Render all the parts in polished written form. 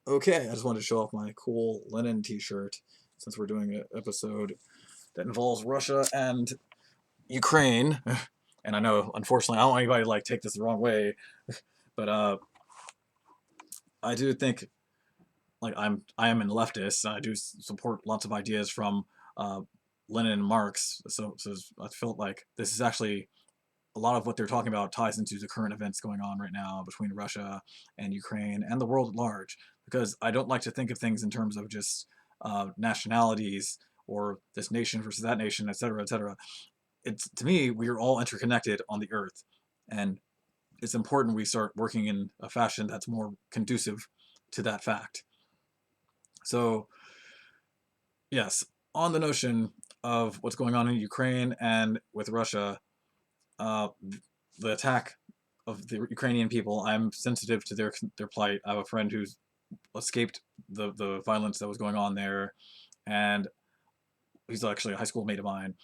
Okay, I just wanted to show off my cool linen t-shirt since we're doing an episode that involves Russia and Ukraine. And I know, unfortunately, I don't want anybody to like take this the wrong way, but I do think like I am a leftist. And I do support lots of ideas from uh, Lenin and Marx. So I felt like this is actually a lot of what they're talking about ties into the current events going on right now between Russia and Ukraine and the world at large. Because I don't like to think of things in terms of just nationalities or this nation versus that nation, et cetera, et cetera. It's to me, we are all interconnected on the earth, and it's important we start working in a fashion that's more conducive to that fact. So, yes, on the notion of what's going on in Ukraine and with Russia, uh, the attack of the Ukrainian people, I'm sensitive to their plight. I have a friend who's escaped the violence that was going on there, and he's actually a high school mate of mine.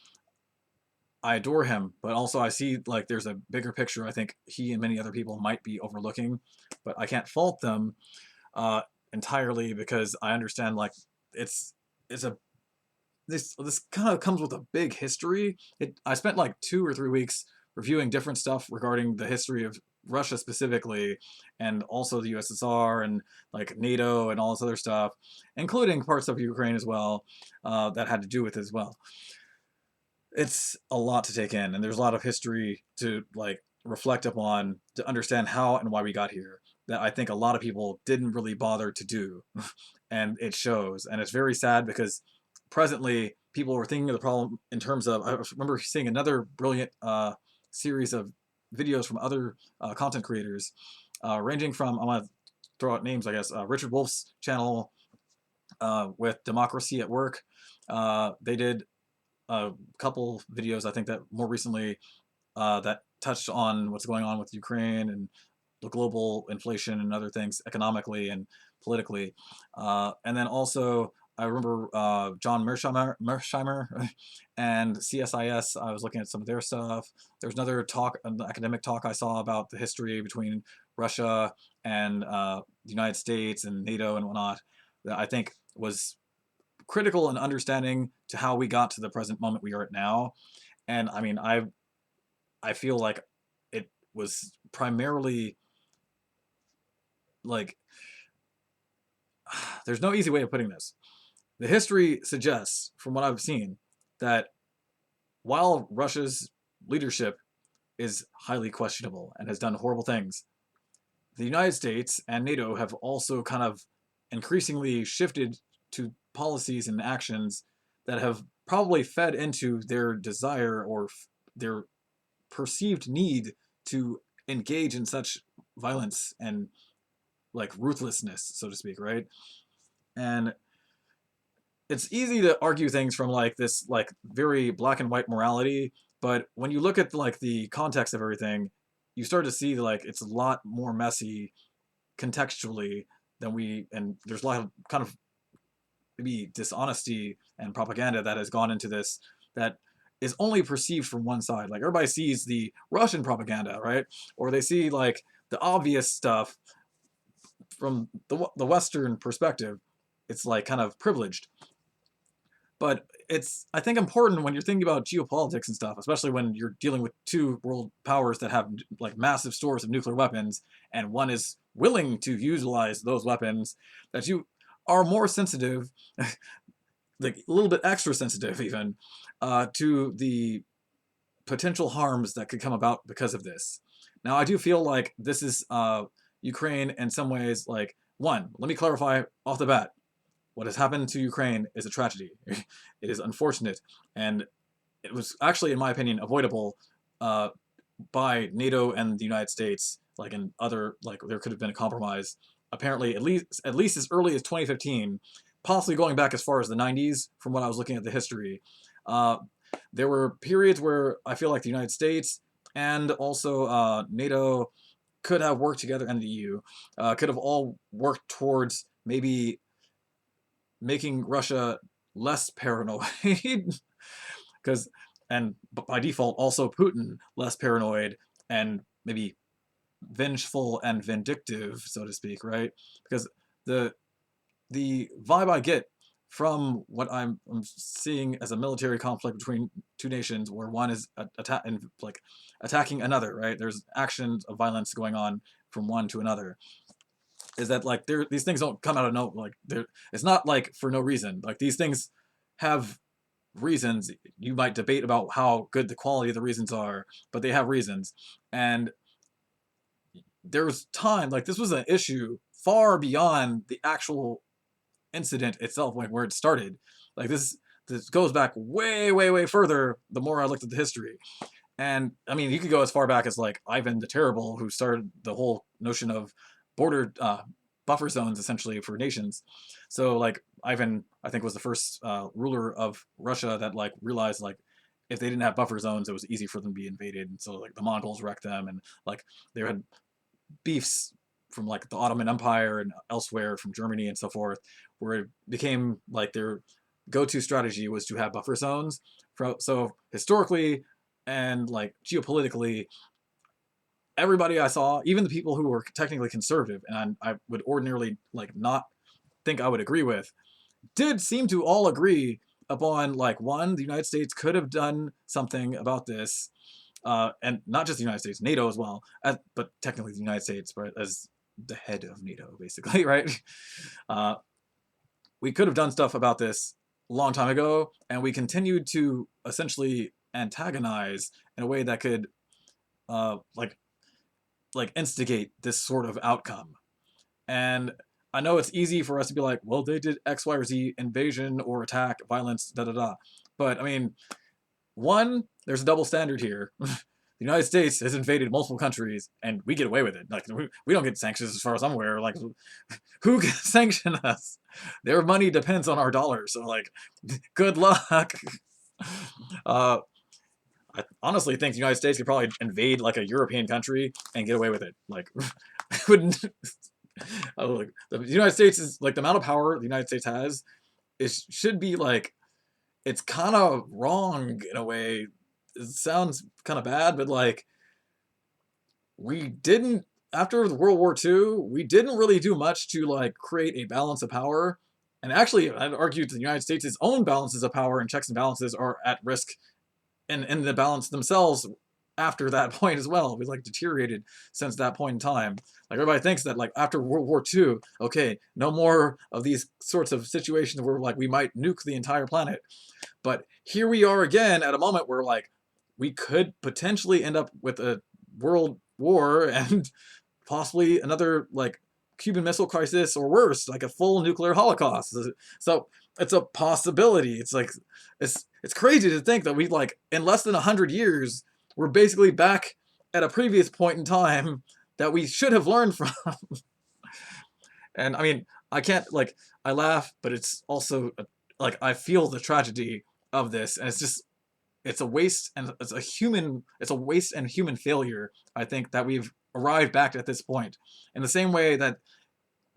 I adore him, but also I see like there's a bigger picture I think he and many other people might be overlooking, but I can't fault them uh, entirely because I understand like it's it's a this kind of comes with a big history. I spent like 2 or 3 weeks reviewing different stuff regarding the history of Russia specifically, and also the USSR and like NATO and all this other stuff, including parts of Ukraine as well, that had to do with it as well. It's a lot to take in, and there's a lot of history to like reflect upon to understand how and why we got here. That I think a lot of people didn't really bother to do, and it shows. And it's very sad because presently people were thinking of the problem in terms of. I remember seeing another brilliant series of videos from other content creators, ranging from I'm gonna throw out names, I guess. Richard Wolff's channel with Democracy at Work. They did a couple videos, I think, that more recently that touched on what's going on with Ukraine and the global inflation and other things economically and politically. And then also, I remember John Mearsheimer and CSIS. I was looking at some of their stuff. There's another talk, an academic talk I saw about the history between Russia and the United States and NATO and whatnot that I think was critical in understanding to how we got to the present moment we are at now. And I mean, I feel like it was primarily like there's no easy way of putting this. The history suggests, from what I've seen, that while Russia's leadership is highly questionable and has done horrible things, the United States and NATO have also kind of increasingly shifted to policies and actions that have probably fed into their desire or their perceived need to engage in such violence and like ruthlessness, so to speak, right? And it's easy to argue things from like this like very black and white morality, but when you look at like the context of everything, you start to see like it's a lot more messy contextually than we and there's a lot of kind of maybe dishonesty and propaganda that has gone into this that is only perceived from one side. Like everybody sees the Russian propaganda, right? Or they see like the obvious stuff from the Western perspective. It's like kind of privileged. But it's I think important when you're thinking about geopolitics and stuff, especially when you're dealing with two world powers that have like massive stores of nuclear weapons, and one is willing to utilize those weapons, that you are more sensitive, like a little bit extra sensitive even, to the potential harms that could come about because of this. Now, I do feel like this is Ukraine in some ways. Like one, let me clarify off the bat: what has happened to Ukraine is a tragedy. It is unfortunate, and it was actually, in my opinion, avoidable uh, by NATO and the United States. Like in other, like there could have been a compromise. Apparently, at least as early as 2015, possibly going back as far as the 90s. From what I was looking at the history, uh, there were periods where I feel like the United States and also NATO could have worked together, and the EU could have all worked towards maybe making Russia less paranoid, because and by default also Putin less paranoid and maybe vengeful and vindictive, so to speak, right? Because the the vibe I get from what I'm seeing as a military conflict between two nations, where one is attacking another, right? There's actions of violence going on from one to another. Is that like these things don't come out of no like there? It's not like for no reason. Like these things have reasons. You might debate about how good the quality of the reasons are, but they have reasons. And there was time like this was an issue far beyond the actual incident itself, like where it started. Like this goes back way further. The more I looked at the history, and I mean, you could go as far back as like Ivan the Terrible, who started the whole notion of border buffer zones essentially for nations. So like Ivan, I think, was the first ruler of Russia that like realized like if they didn't have buffer zones, it was easy for them to be invaded. And so like the Mongols wrecked them, and like there had beefs from like the Ottoman Empire and elsewhere from Germany and so forth, where it became like their go-to strategy was to have buffer zones. So historically and like geopolitically, everybody I saw, even the people who were technically conservative, and I would ordinarily like not think I would agree with, did seem to all agree upon like one, the United States could have done something about this, and not just the United States, NATO as well, but technically the United States, right, as the head of NATO, basically, right? Uh, we could have done stuff about this a long time ago, and we continued to essentially antagonize in a way that could, uh, like, instigate this sort of outcome. And I know it's easy for us to be like, well, they did X, Y, or Z invasion or attack, violence, da da da. But I mean, one, there's a double standard here. The United States has invaded multiple countries, and we get away with it. Like we don't get sanctions, as far as I'm aware. Like, who can sanction us? Their money depends on our dollars. So, like, good luck. Uh, I honestly think the United States could probably invade like a European country and get away with it. Like, wouldn't. Like, the United States is like the amount of power the United States has. It should be like it's kind of wrong in a way. It sounds kind of bad, but like we didn't after World War II, we didn't really do much to like create a balance of power. And actually, I'd argue that the United States' own balances of power and checks and balances are at risk in the balance themselves after that point as well. We like deteriorated since that point in time. Like everybody thinks that like after World War II, okay, no more of these sorts of situations where like we might nuke the entire planet. But here we are again at a moment where like we could potentially end up with a world war and possibly another like Cuban Missile Crisis or worse, like a full nuclear holocaust. So it's a possibility. It's like it's crazy to think that we like in less than 100 years we're basically back at a previous point in time that we should have learned from. And I mean, I can't like I laugh, but it's also like I feel the tragedy of this, and it's just it's a waste and it's a waste and human failure. I think that we've arrived back at this point in the same way that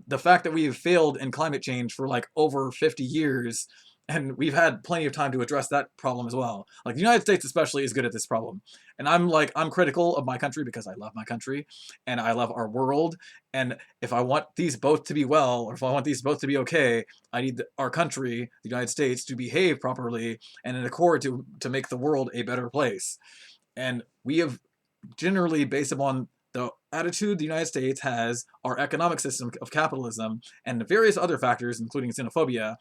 the fact that we've failed in climate change for like over 50 years and we've had plenty of time to address that problem as well. Like the United States especially is good at this problem. And I'm critical of my country because I love my country and I love our world. And if I want these both to be well, or if I want these both to be okay, I need our country, the United States, to behave properly and in accord to make the world a better place. And we have generally, based upon the attitude the United States has, our economic system of capitalism, and various other factors, including xenophobia,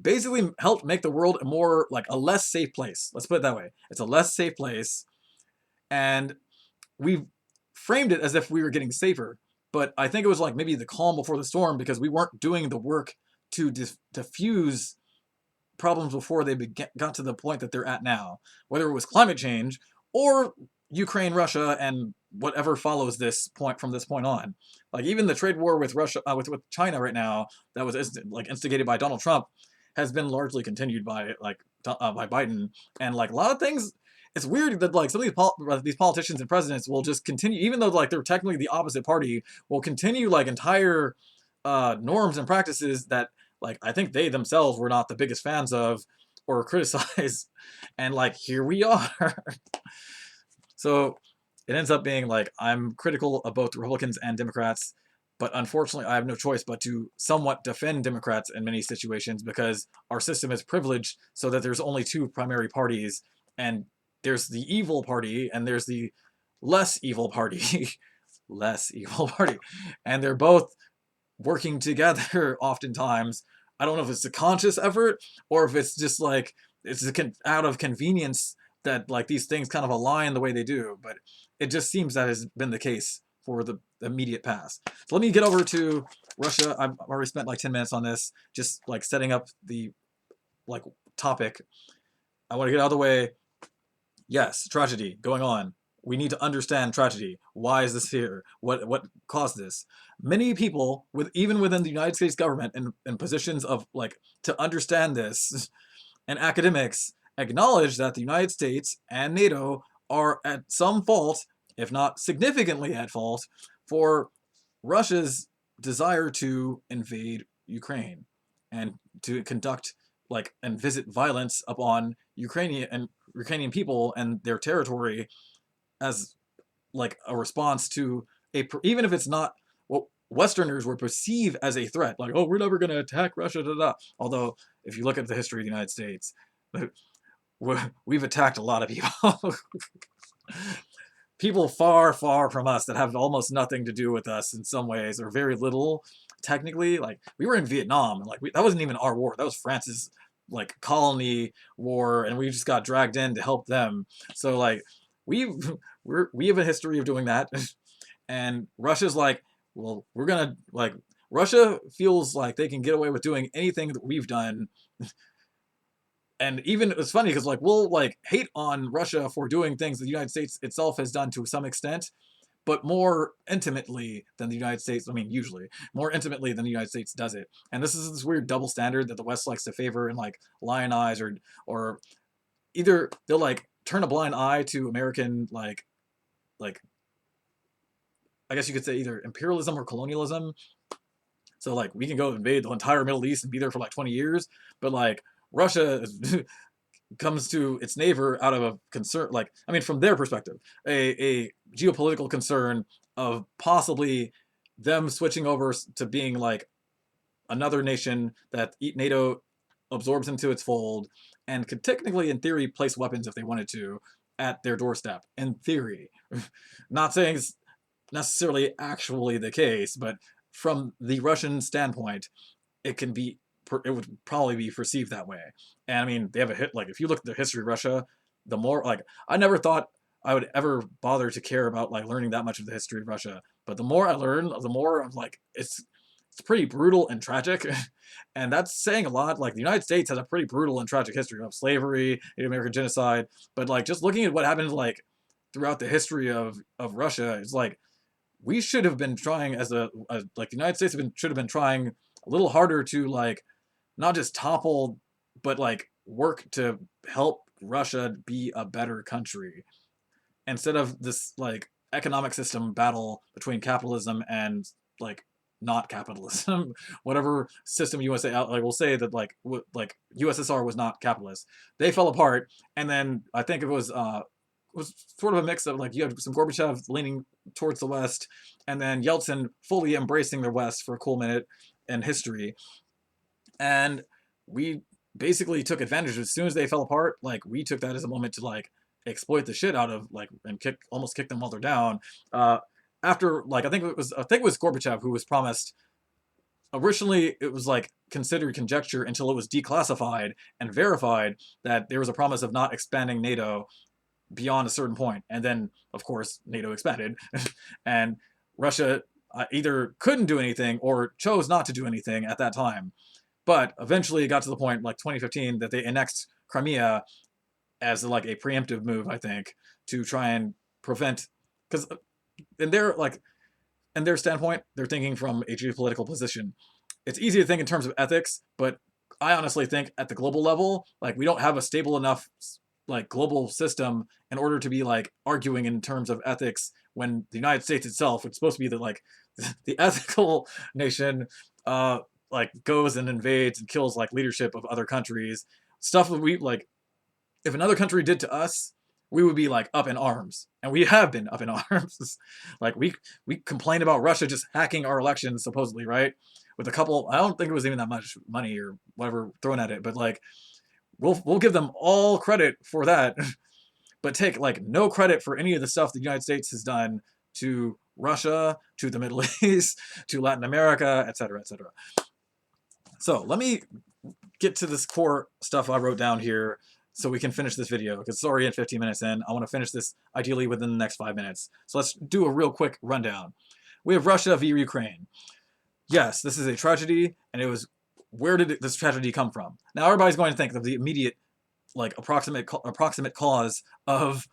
basically helped make the world a more, like, a less safe place. Let's put it that way. It's a less safe place, and we framed it as if we were getting safer. But I think it was like maybe the calm before the storm because we weren't doing the work to diffuse problems before they got to the point that they're at now, whether it was climate change or Ukraine, Russia, and whatever follows this point from this point on. Like even the trade war with Russia, with China right now, that was like instigated by Donald Trump, has been largely continued by by Biden, and like a lot of things. It's weird that like some of these politicians and presidents will just continue, even though like they're technically the opposite party, will continue like entire norms and practices that like I think they themselves were not the biggest fans of or criticize, and like here we are. So it ends up being like I'm critical of both Republicans and Democrats, But unfortunately, I have no choice but to somewhat defend Democrats in many situations because our system is privileged so that there's only two primary parties, and there's the evil party and there's the less evil party. Less evil party. And they're both working together oftentimes. I don't know if it's a conscious effort or if it's just like it's out of convenience that like these things kind of align the way they do, but it just seems that has been the case for the immediate past. So let me get over to Russia. I've already spent like 10 minutes on this, just like setting up the like topic. I want to get out of the way. Yes, tragedy going on. We need to understand tragedy. Why is this here? What caused this? Many people, even within the United States government and in positions of like to understand this, and academics acknowledge that the United States and NATO are at some fault, if not significantly at fault, for Russia's desire to invade Ukraine and to conduct like and visit violence upon Ukrainian people and their territory as like a response to even if it's not what Westerners would perceive as a threat, like, oh, we're never going to attack Russia, da, da. Although if you look at the history of the United States, we've attacked a lot of people. People far, far from us that have almost nothing to do with us in some ways, or very little. Technically, like we were in Vietnam, and like that wasn't even our war. That was France's like colony war, and we just got dragged in to help them. So like we have a history of doing that, and Russia's like, well, we're gonna like Russia feels like they can get away with doing anything that we've done. And even it's funny because like we'll like hate on Russia for doing things that the United States itself has done to some extent, but more intimately than the United States. I mean, usually more intimately than the United States does it. And this is this weird double standard that the West likes to favor and like lionize, or either they'll like turn a blind eye to American like I guess you could say either imperialism or colonialism. So like we can go invade the entire Middle East and be there for like 20 years, but like Russia comes to its neighbor out of a concern, like, I mean, from their perspective, a geopolitical concern of possibly them switching over to being like another nation that NATO absorbs into its fold and could technically, in theory, place weapons if they wanted to at their doorstep. In theory. Not saying it's necessarily actually the case, but from the Russian standpoint, it would probably be perceived that way. And I mean, they have a hit, like if you look at the history of Russia, the more like I never thought I would ever bother to care about like learning that much of the history of Russia, but the more I learn, the more I'm like it's pretty brutal and tragic. And that's saying a lot. Like the United States has a pretty brutal and tragic history of slavery, Native American genocide, but like just looking at what happened like throughout the history of Russia, it's like we should have been trying as like the United States should have been trying a little harder to like not just topple, but like work to help Russia be a better country instead of this like economic system battle between capitalism and like not capitalism. Whatever system USA out, like we'll say that like USSR was not capitalist. They fell apart, and then I think it was sort of a mix of like you had some Gorbachev leaning towards the West, and then Yeltsin fully embracing the West for a cool minute in history. And we basically took advantage as soon as they fell apart. Like we took that as a moment to like exploit the shit out of like and almost kick them while they're down. After like I think it was Gorbachev who was promised. Originally, it was like considered conjecture until it was declassified and verified that there was a promise of not expanding NATO beyond a certain point. And then, of course, NATO expanded, and Russia either couldn't do anything or chose not to do anything at that time. But eventually it got to the point, like 2015, that they annexed Crimea as like a preemptive move, I think, to try and prevent, because in their standpoint, they're thinking from a geopolitical position. It's easy to think in terms of ethics, but I honestly think at the global level, like we don't have a stable enough like global system in order to be like arguing in terms of ethics when the United States itself, which is supposed to be the like the ethical nation, like goes and invades and kills like leadership of other countries. Stuff that we like if another country did to us, we would be like up in arms, and we have been up in arms. Like we complained about Russia just hacking our elections supposedly, right? With a couple, I don't think it was even that much money or whatever thrown at it, but like we'll give them all credit for that, but take like no credit for any of the stuff the United States has done to Russia, to the Middle East, to Latin America, etc., etc. So let me get to this core stuff I wrote down here so we can finish this video, because it's already at 15 minutes in. I want to finish this ideally within the next 5 minutes. So let's do a real quick rundown. We have Russia v Ukraine. Yes, this is a tragedy, and it was, where did this tragedy come from? Now everybody's going to think of the immediate, like approximate cause of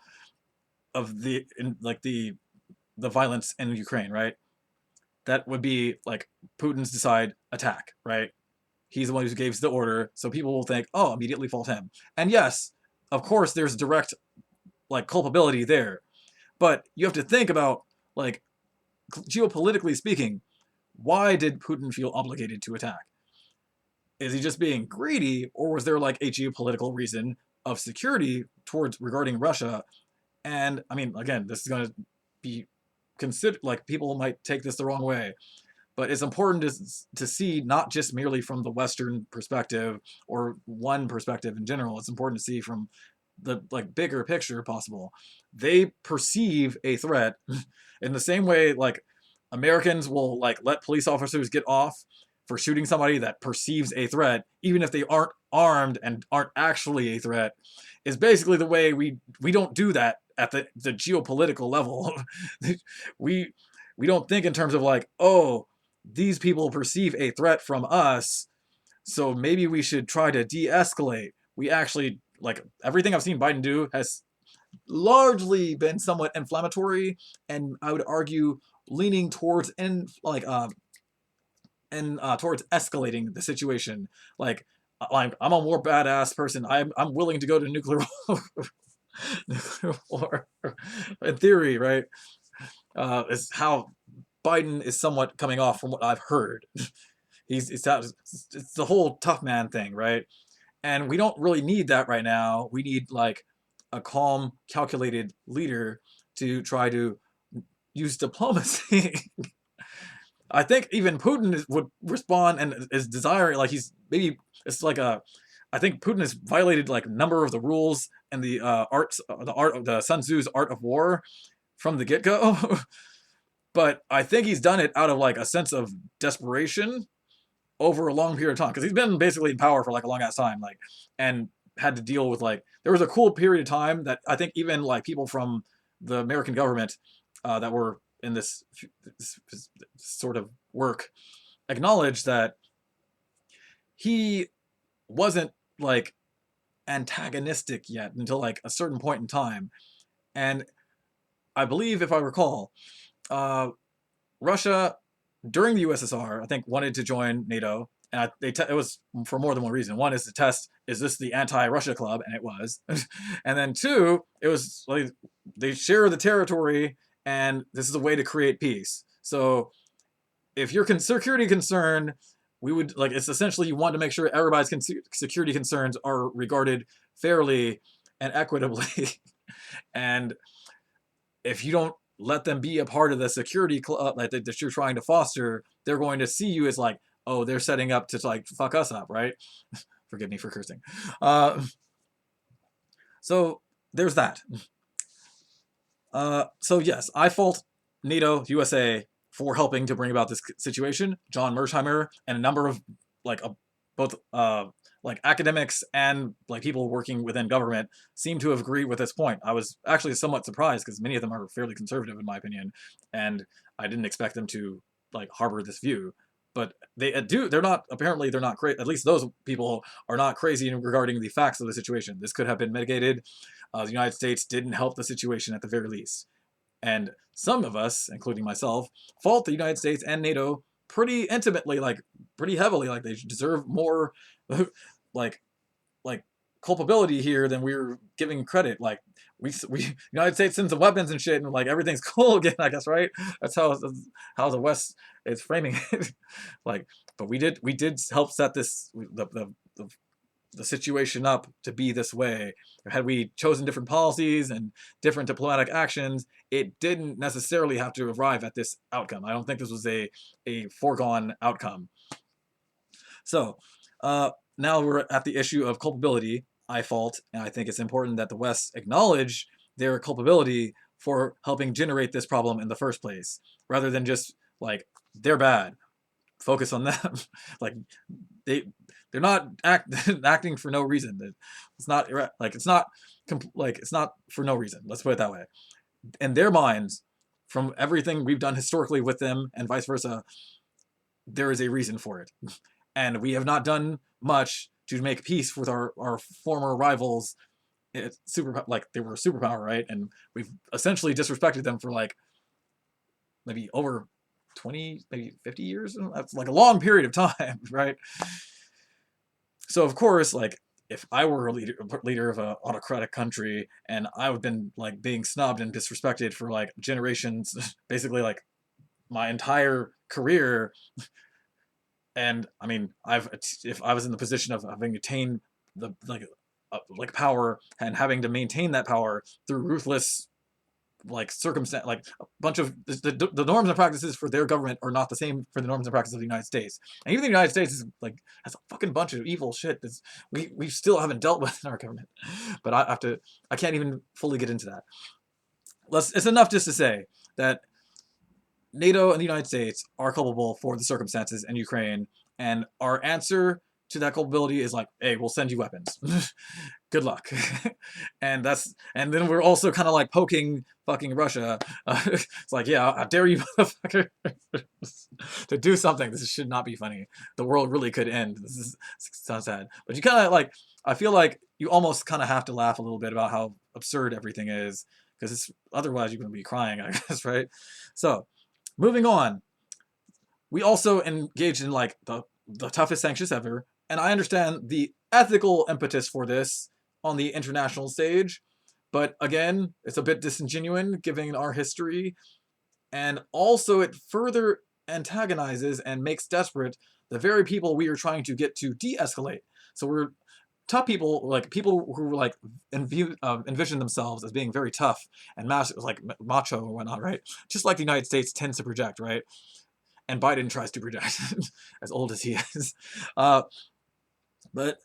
the violence in Ukraine, right? That would be like Putin's decide attack, right? He's the one who gave the order, so people will think, oh, immediately fault him. And yes, of course, there's direct like culpability there, but you have to think about, like, geopolitically speaking, why did Putin feel obligated to attack? Is he just being greedy, or was there like a geopolitical reason of security towards regarding Russia? And I mean, again, this is going to be considered, like, people might take this the wrong way, but it's important to see not just merely from the Western perspective or one perspective in general. It's important to see from the like bigger picture possible. They perceive a threat in the same way like Americans will like let police officers get off for shooting somebody that perceives a threat, even if they aren't armed and aren't actually a threat, is basically the way we don't do that at the geopolitical level. we don't think in terms of like, oh, these people perceive a threat from us, so maybe we should try to de-escalate. We actually, like, everything I've seen Biden do has largely been somewhat inflammatory, and I would argue leaning towards towards escalating the situation. Like I'm a more badass person. I'm willing to go to nuclear war, nuclear war, in theory, right? Is how Biden is somewhat coming off from what I've heard. It's the whole tough man thing, right? And we don't really need that right now. We need like a calm, calculated leader to try to use diplomacy. I think even Putin would respond and is desiring, like, he's maybe, it's like a, I think Putin has violated like a number of the rules and the the Sun Tzu's art of war from the get-go. But I think he's done it out of like a sense of desperation over a long period of time, because he's been basically in power for like a long ass time, like, and had to deal with, like, there was a cool period of time that I think even like people from the American government that were in this sort of work acknowledged that he wasn't like antagonistic yet until like a certain point in time. And I believe, if I recall, Russia during the USSR, I think, wanted to join NATO, and it was for more than one reason. One is to test, is this the anti-Russia club? And it was. And then two, it was like they share the territory, and this is a way to create peace. So if you're security concerned, we would, like, it's essentially you want to make sure everybody's security concerns are regarded fairly and equitably. And if you don't let them be a part of the security club that you're trying to foster, they're going to see you as like, oh, they're setting up to like fuck us up, right? Forgive me for cursing. So there's that. So yes, I fault NATO, USA for helping to bring about this situation. John Mearsheimer and a number of like both like academics and like people working within government seem to have agreed with this point. I was actually somewhat surprised because many of them are fairly conservative in my opinion, and I didn't expect them to like harbor this view. But they do. They're not. Apparently, they're not crazy. At least those people are not crazy regarding the facts of the situation. This could have been mitigated. The United States didn't help the situation at the very least. And some of us, including myself, fault the United States and NATO pretty intimately, like pretty heavily. Like they deserve more, like culpability here than we're giving credit. Like we United States sends some weapons and shit, and like everything's cool again, I guess, right? That's how the West is framing it. Like, but we did help set this the the situation up to be this way. Had we chosen different policies and different diplomatic actions, it didn't necessarily have to arrive at this outcome. I don't think this was a foregone outcome. So now we're at the issue of culpability. I fault, and I think it's important that the West acknowledge their culpability for helping generate this problem in the first place, rather than just like they're bad. Focus on them. Like they're not acting for no reason. It's not like it's not for no reason. Let's put it that way. In their minds, from everything we've done historically with them and vice versa, there is a reason for it. And we have not done much to make peace with our former rivals. It's like they were a superpower, right? And we've essentially disrespected them for like maybe over 20, maybe 50 years. That's like a long period of time, right? So of course, like if I were a leader of an autocratic country and I've been like being snubbed and disrespected for like generations, basically like my entire career, and I mean, if I was in the position of having attained the like power and having to maintain that power through ruthless like circumstance, like a bunch of the norms and practices for their government are not the same for the norms and practices of the United States. And even the United States is like has a fucking bunch of evil shit that we still haven't dealt with in our government. But I can't even fully get into that. It's enough just to say that NATO and the United States are culpable for the circumstances in Ukraine, and our answer to that culpability is like, hey, we'll send you weapons. Good luck. And then we're also kind of like poking fucking Russia. It's like, yeah, I dare you, motherfucker, to do something. This should not be funny. The world really could end. This sounds sad. But you kind of like, I feel like you almost kind of have to laugh a little bit about how absurd everything is, because otherwise you're going to be crying, I guess, right? So, moving on. We also engaged in like the toughest sanctions ever, and I understand the ethical impetus for this on the international stage, but again, it's a bit disingenuous given our history, and also it further antagonizes and makes desperate the very people we are trying to get to de-escalate. So we're tough people, like people who like envision themselves as being very tough and like macho or whatnot, right? Just like the United States tends to project, right? And Biden tries to project, as old as he is. But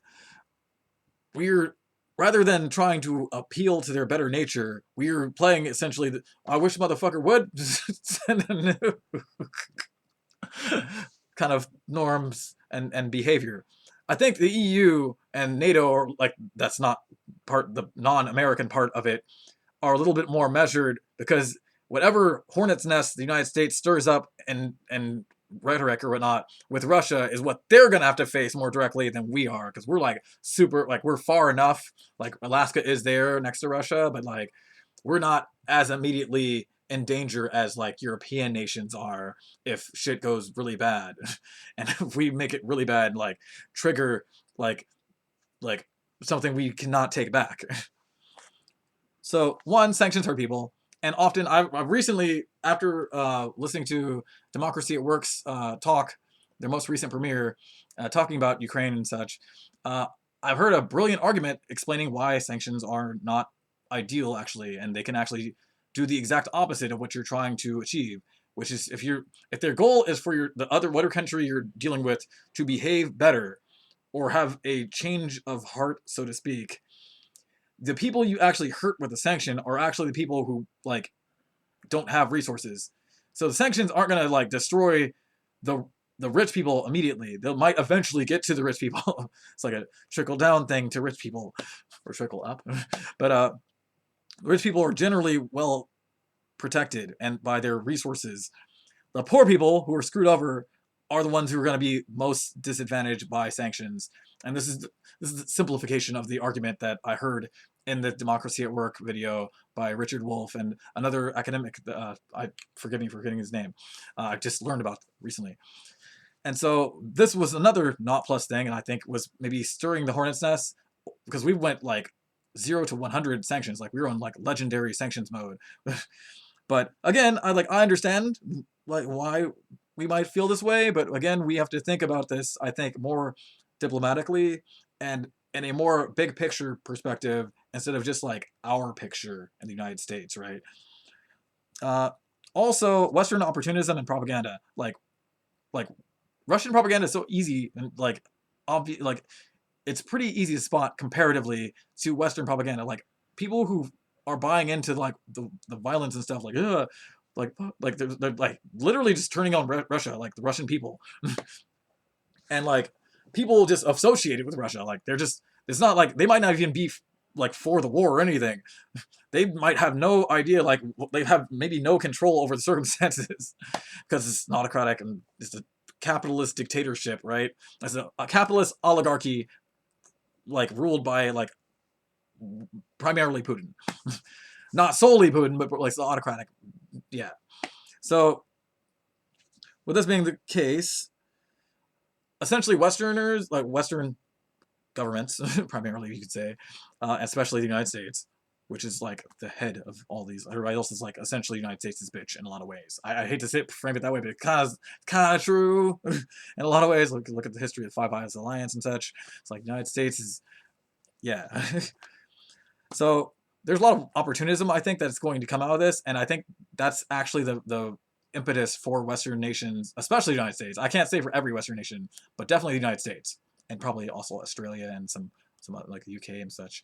we're, rather than trying to appeal to their better nature, we're playing essentially I wish motherfucker would send a nuke kind of norms and behavior. I think the EU and NATO are like, that's not the non-American part of it, are a little bit more measured, because whatever hornet's nest the United States stirs up and rhetoric or whatnot with Russia is what they're gonna have to face more directly than we are, because we're like super, like we're far enough, like Alaska is there next to Russia, but like we're not as immediately in danger as like European nations are if shit goes really bad. And if we make it really bad, like trigger like something we cannot take back. So one, sanctions hurt people. And often, I've recently, after listening to Democracy at Work's talk, their most recent premiere, talking about Ukraine and such, I've heard a brilliant argument explaining why sanctions are not ideal, actually, and they can actually do the exact opposite of what you're trying to achieve, which is if their goal is for whatever country you're dealing with to behave better or have a change of heart, so to speak, the people you actually hurt with the sanction are actually the people who like don't have resources. So the sanctions aren't going to like destroy the rich people immediately. They might eventually get to the rich people. It's like a trickle down thing to rich people, or trickle up. But rich people are generally well protected and by their resources. The poor people who are screwed over are the ones who are going to be most disadvantaged by sanctions. And this is the simplification of the argument that I heard in the Democracy at Work video by Richard Wolff and another academic. Forgive me for forgetting his name. I just learned about recently. And so this was another not plus thing, and I think was maybe stirring the hornet's nest, because we went like 0 to 100 sanctions, like we were on like legendary sanctions mode. But again, I understand like why we might feel this way, but again, we have to think about this, I think, more diplomatically, and in a more big picture perspective instead of just like our picture in the United States, right? Uh, Also, Western opportunism and propaganda, like Russian propaganda is so easy and like it's pretty easy to spot comparatively to Western propaganda. Like people who are buying into like the violence and stuff, like they're like literally just turning on Russia, like the Russian people, and like people just associated with Russia, like they're just it's not like they might not even be like for the war or anything. They might have no idea, like they have maybe no control over the circumstances because it's an autocratic and it's a capitalist dictatorship, right? It's a capitalist oligarchy, like ruled by like primarily Putin, not solely Putin, but like the autocratic, yeah. So with this being the case, essentially Westerners, like Western governments, primarily you could say, especially the United States, which is like the head of all these. Everybody else is like essentially the United States is bitch in a lot of ways. I hate to say it, frame it that way, but it's kind of true in a lot of ways. Look at the history of the Five Eyes Alliance and such. It's like the United States is, yeah. So there's a lot of opportunism, I think, that's going to come out of this, and I think that's actually the impetus for Western nations, especially the United States. I can't say for every Western nation, but definitely the United States, and probably also Australia and some like the UK and such.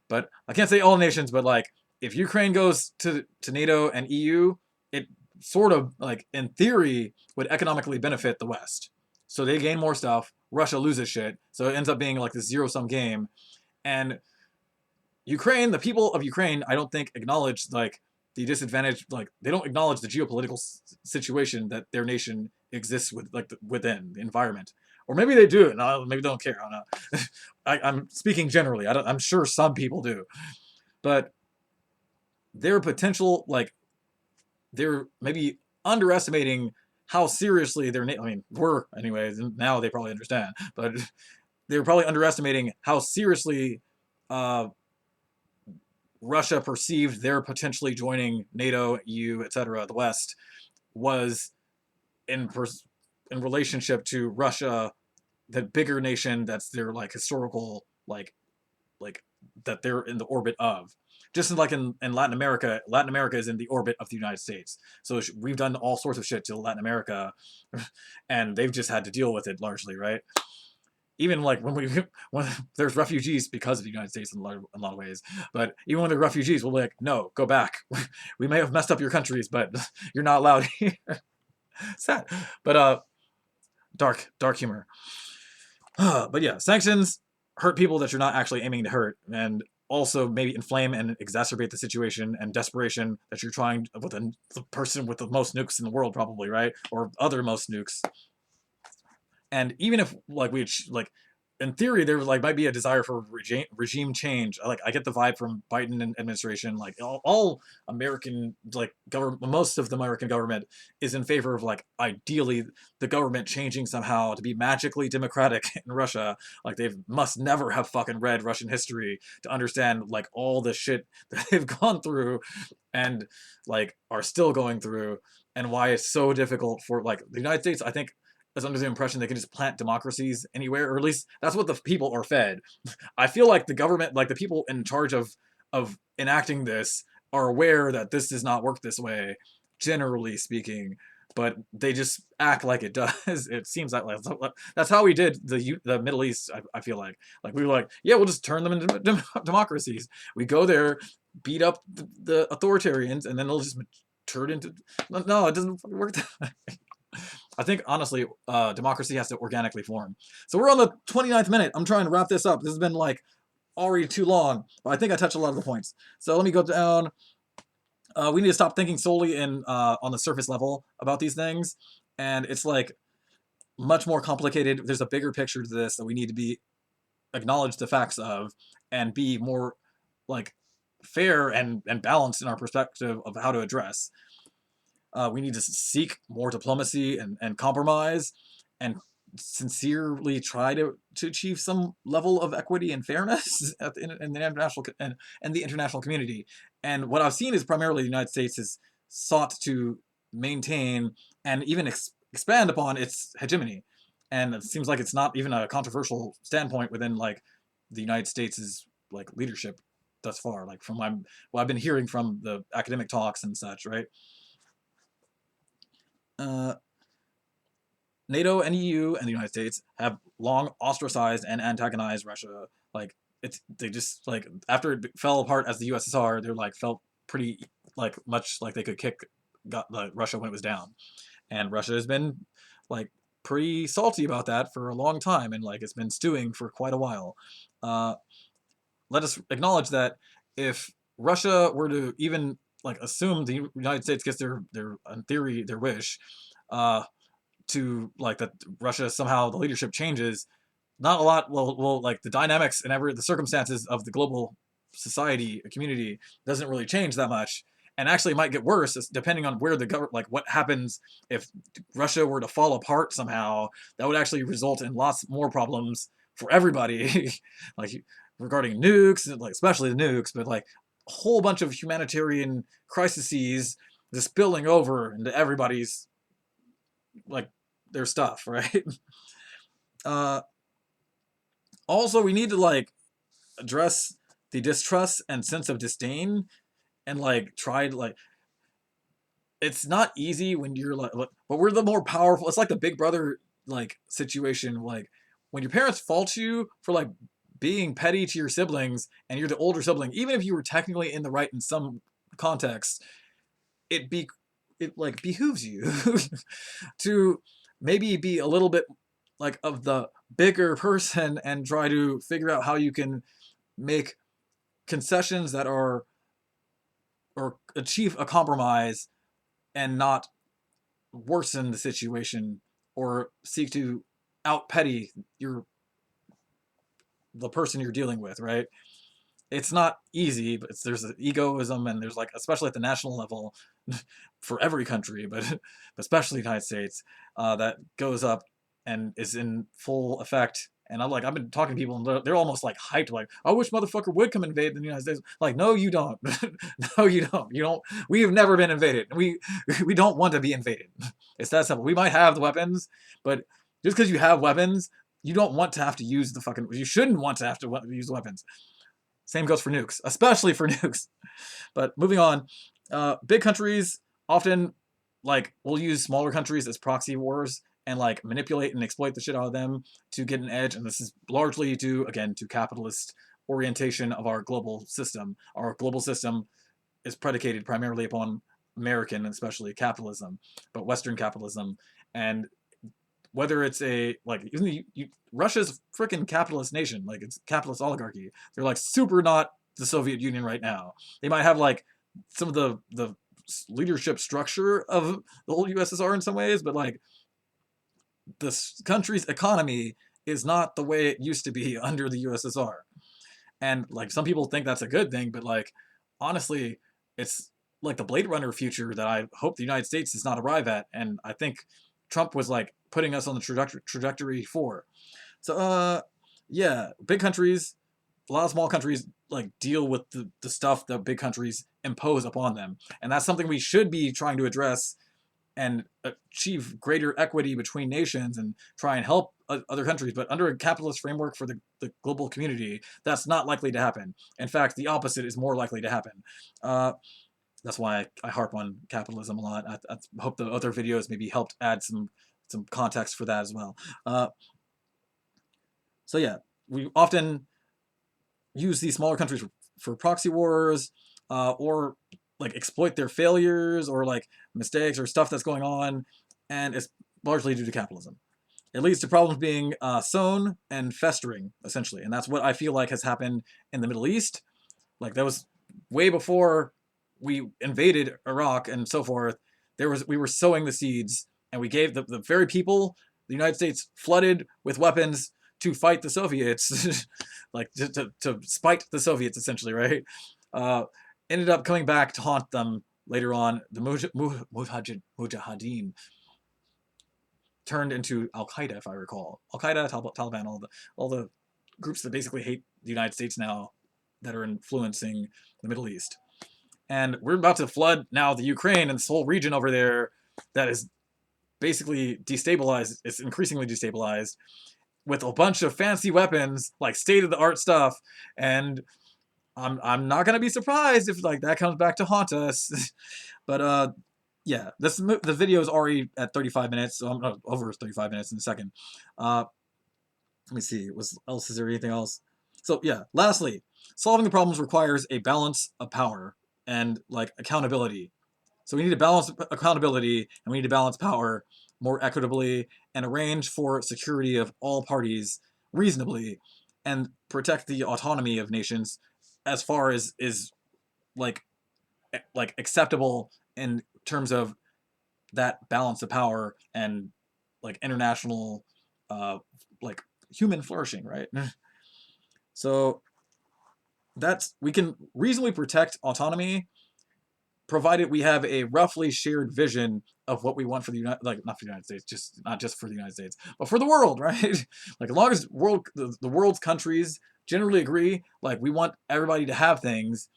But I can't say all nations, but like if Ukraine goes to NATO and EU, it sort of like in theory would economically benefit the West. So they gain more stuff. Russia loses shit. So it ends up being like this zero-sum game. And Ukraine, the people of Ukraine, I don't think acknowledge like the disadvantage. Like they don't acknowledge the geopolitical situation that their nation exists with, like within the environment. Or maybe they do, and maybe they don't care. I don't know. I'm speaking generally. I'm sure some people do, but their potential, like they're maybe underestimating how seriously their. I mean, were anyways. Now they probably understand, but they're probably underestimating how seriously Russia perceived their potentially joining NATO, EU, etc., the West, was in relationship to Russia, the bigger nation that's their like historical like that they're in the orbit of. Just like in Latin America is in the orbit of the United States. So we've done all sorts of shit to Latin America, and they've just had to deal with it largely, right? Even like when there's refugees because of the United States in a lot of ways, but even when they're refugees, we'll be like, no, go back. We may have messed up your countries, but you're not allowed here. Sad, but dark humor. But yeah, sanctions hurt people that you're not actually aiming to hurt, and also maybe inflame and exacerbate the situation and desperation that you're trying with the person with the most nukes in the world, probably, right? Or other most nukes. And even if like in theory there like might be a desire for regime change, I get the vibe from Biden administration, like all American like government, most of the American government is in favor of like ideally the government changing somehow to be magically democratic in Russia. Like they must never have fucking read Russian history to understand like all the shit that they've gone through and like are still going through, and why it's so difficult for like the United States, I think, is under the impression they can just plant democracies anywhere, or at least that's what the people are fed. I feel like the government, like the people in charge of enacting this, are aware that this does not work this way, generally speaking, but they just act like it does. It seems like that's how we did the Middle East. I feel like we were like, yeah, we'll just turn them into democracies. We go there, beat up the authoritarians, and then they'll just turn into. No, it doesn't work that way. I think, honestly, democracy has to organically form. So we're on the 29th minute. I'm trying to wrap this up. This has been, like, already too long. But I think I touched a lot of the points. So let me go down. We need to stop thinking solely on the surface level about these things. And it's, like, much more complicated. There's a bigger picture to this that we need to be acknowledge the facts of and be more, like, fair and balanced in our perspective of how to address. We need to seek more diplomacy and compromise and sincerely try to achieve some level of equity and fairness in the international community. And what I've seen is primarily the United States has sought to maintain and even expand upon its hegemony. And it seems like it's not even a controversial standpoint within like the United States' like leadership thus far, like from what I've been hearing from the academic talks and such, right? Uh, NATO and EU and the United States have long ostracized and antagonized Russia. Like they just like after it fell apart as the USSR, they're like felt pretty like much like they could kick Russia when it was down, and Russia has been like pretty salty about that for a long time, and like it's been stewing for quite a while. Uh, Let us acknowledge that if Russia were to even like assume the United States gets their in theory their wish, uh, to like that Russia somehow the leadership changes, not a lot will like the dynamics and the circumstances of the global society community doesn't really change that much, and actually might get worse depending on where the government like what happens if Russia were to fall apart somehow. That would actually result in lots more problems for everybody, like regarding nukes, like especially the nukes, but like a whole bunch of humanitarian crises just spilling over into everybody's like their stuff, right? uh Also, we need to like address the distrust and sense of disdain, and like try to like it's not easy when you're like but we're the more powerful. It's like the big brother like situation, like when your parents fault you for like being petty to your siblings and you're the older sibling, even if you were technically in the right in some context, it like behooves you to maybe be a little bit like of the bigger person and try to figure out how you can make concessions that are or achieve a compromise and not worsen the situation or seek to out petty the person you're dealing with, right? It's not easy, but there's an egoism, and there's like especially at the national level for every country, but especially the United States, that goes up and is in full effect. And I've been talking to people, and they're almost like hyped, like I wish motherfucker would come invade the United States. Like, no, you don't. No, you don't. You don't. We have never been invaded. We don't want to be invaded. It's that simple. We might have the weapons, but just because you have weapons, you don't want to have to use the fucking. You shouldn't want to have to use the weapons. Same goes for nukes, especially for nukes. But moving on, big countries often like will use smaller countries as proxy wars and like manipulate and exploit the shit out of them to get an edge. And this is largely due again to capitalist orientation of our global system. Our global system is predicated primarily upon American, especially capitalism, but Western capitalism. And whether it's a like even Russia's a freaking capitalist nation, like it's capitalist oligarchy. They're like super not the Soviet Union right now. They might have like some of the leadership structure of the old USSR in some ways, but like this country's economy is not the way it used to be under the USSR. And like some people think that's a good thing, but like honestly, it's like the Blade Runner future that I hope the United States does not arrive at, and I think Trump was like putting us on the trajectory for. So yeah, big countries, a lot of small countries like deal with the stuff that big countries impose upon them, and that's something we should be trying to address and achieve greater equity between nations and try and help other countries. But under a capitalist framework for the global community, that's not likely to happen. In fact, the opposite is more likely to happen. That's why I harp on capitalism a lot. I hope the other videos maybe helped add some context for that as well. So yeah, we often use these smaller countries for proxy wars, or like exploit their failures or like mistakes or stuff that's going on, and it's largely due to capitalism. It leads to problems being sown and festering, essentially, and that's what I feel like has happened in the Middle East. Like that was way before we invaded Iraq and so forth. We were sowing the seeds, and we gave the very people the United States flooded with weapons to fight the Soviets, like to spite the Soviets, essentially, right? Ended up coming back to haunt them later on. The Mujahideen turned into Al Qaeda, if I recall. Al Qaeda, Taliban, all the groups that basically hate the United States now that are influencing the Middle East. And we're about to flood now the Ukraine and this whole region over there that is basically destabilized. It's increasingly destabilized. with a bunch of fancy weapons, like state-of-the-art stuff, and I'm not gonna be surprised if like that comes back to haunt us. But yeah, the video is already at 35 minutes, so I'm not over 35 minutes in a second. Let me see. Is there anything else? So yeah, lastly, solving the problems requires a balance of power and like accountability. So we need to balance accountability and we need to balance power more equitably and arrange for security of all parties reasonably and protect the autonomy of nations as far as is like acceptable in terms of that balance of power and like international like human flourishing, right? So we can reasonably protect autonomy provided we have a roughly shared vision of what we want for the United, like not for the United States, just not just for the United States, but for the world, right? Like as long as the world's countries generally agree, like we want everybody to have things,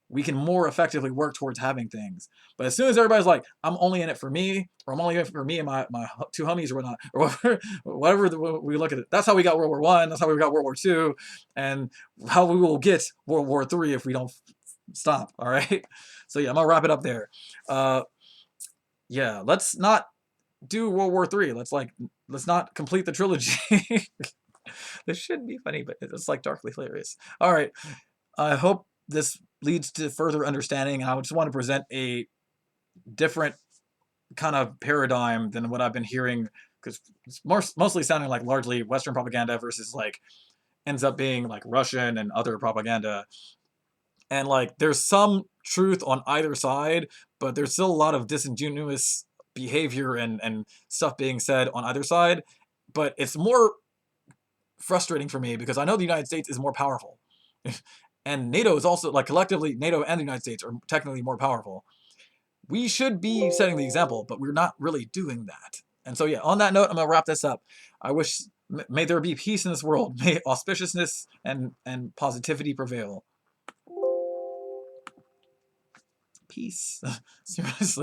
we can more effectively work towards having things. But as soon as everybody's like, I'm only in it for me, or I'm only in it for me and my two homies or whatnot, or whatever we look at it, that's how we got World War One. That's how we got World War Two, and how we will get World War Three if we don't stop. All right. So yeah, I'm gonna wrap it up there. Yeah, let's not do World War Three. Let's not complete the trilogy. This shouldn't be funny, but it's like darkly hilarious. All right. I hope this leads to further understanding. I just want to present a different kind of paradigm than what I've been hearing, because it's mostly sounding like largely Western propaganda versus like ends up being like Russian and other propaganda. And like there's some truth on either side, but there's still a lot of disingenuous behavior and stuff being said on either side. But it's more frustrating for me because I know the United States is more powerful. And NATO is also, like collectively, NATO and the United States are technically more powerful. We should be setting the example, but we're not really doing that. And so yeah, on that note, I'm gonna wrap this up. I wish, may there be peace in this world. May auspiciousness and positivity prevail. Peace. Seriously.